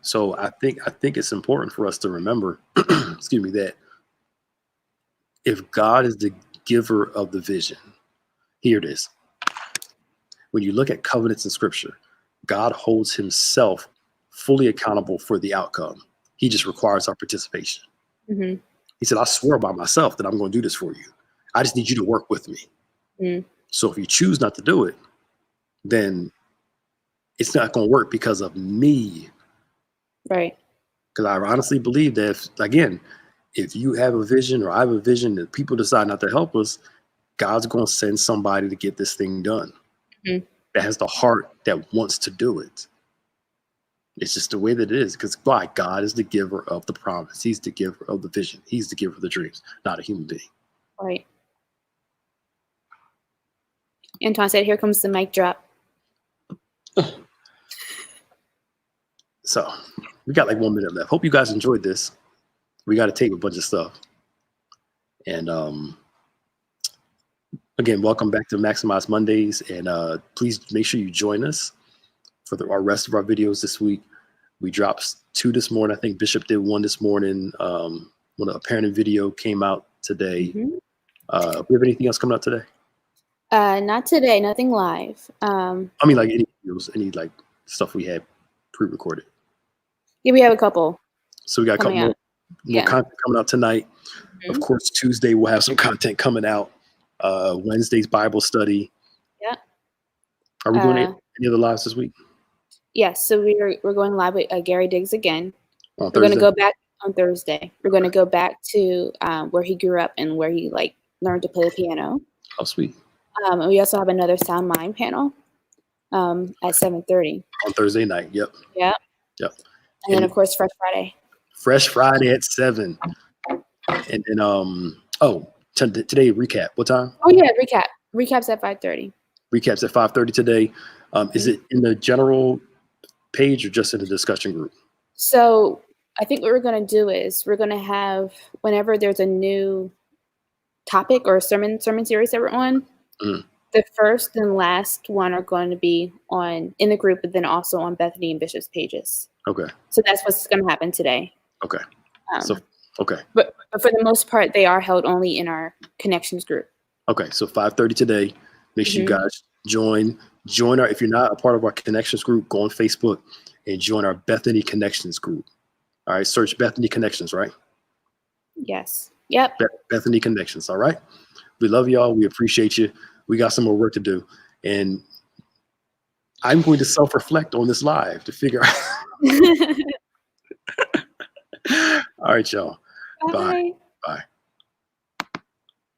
So I think it's important for us to remember, excuse me, that if God is the giver of the vision, here it is. When you look at covenants in scripture, God holds himself fully accountable for the outcome. He just requires our participation. Mm-hmm. He said, I swear by myself that I'm going to do this for you. I just need you to work with me. Mm-hmm. So if you choose not to do it, then it's not going to work because of me. Right. Because I honestly believe that if you have a vision or I have a vision that people decide not to help us, God's going to send somebody to get this thing done. Mm-hmm. That has the heart that wants to do it. It's just the way that it is. Because why? God is the giver of the promise. He's the giver of the vision. He's the giver of the dreams, not a human being. Right. Antoine said, here comes the mic drop. So we got like 1 minute left. Hope you guys enjoyed this. We got to tape a bunch of stuff. And again, welcome back to Maximize Mondays. And please make sure you join us for our rest of our videos this week. We dropped 2 this morning. I think Bishop did 1 this morning. When a parenting video came out today. Mm-hmm. We have anything else coming out today? Not today. Nothing live. I mean, like any videos, any like stuff we had pre-recorded. Yeah, we have a couple. So we got a couple more content coming out tonight. Mm-hmm. Of course, Tuesday we'll have some content coming out. Wednesday's Bible study. Yeah. Are we doing any other lives this week? Yes, so we're going live with Gary Diggs again. On We're gonna Thursday? go back on Thursday. We're gonna Okay. go back to where he grew up and where he like learned to play the piano. How sweet. And we also have another Sound Mind panel at 7:30. On Thursday night. Yep. Yeah, Yep. and then And of course Fresh Friday. Fresh Friday at 7. And today recap. What time? Oh yeah, recaps at 5:30. Recaps at 5:30 today. Is Mhm. it in the general page or just in the discussion group? So I think what we're gonna do is we're gonna have whenever there's a new topic or sermon series that we're on, Mm. the first and last one are going to be in the group, but then also on Bethany and Bishop's pages. Okay. So that's what's going to happen today. Okay. Um, Okay. but for the most part, they are held only in our connections group. Okay. So 5:30 today. Make sure you Mhm. guys join our, if you're not a part of our connections group, go on Facebook and join our Bethany Connections group. All right. Search Bethany Connections, right? Yes. Yep. Bethany Connections. All right. We love y'all. We appreciate you. We got some more work to do. And I'm going to self-reflect on this live to figure out. All right, y'all. Bye. Bye.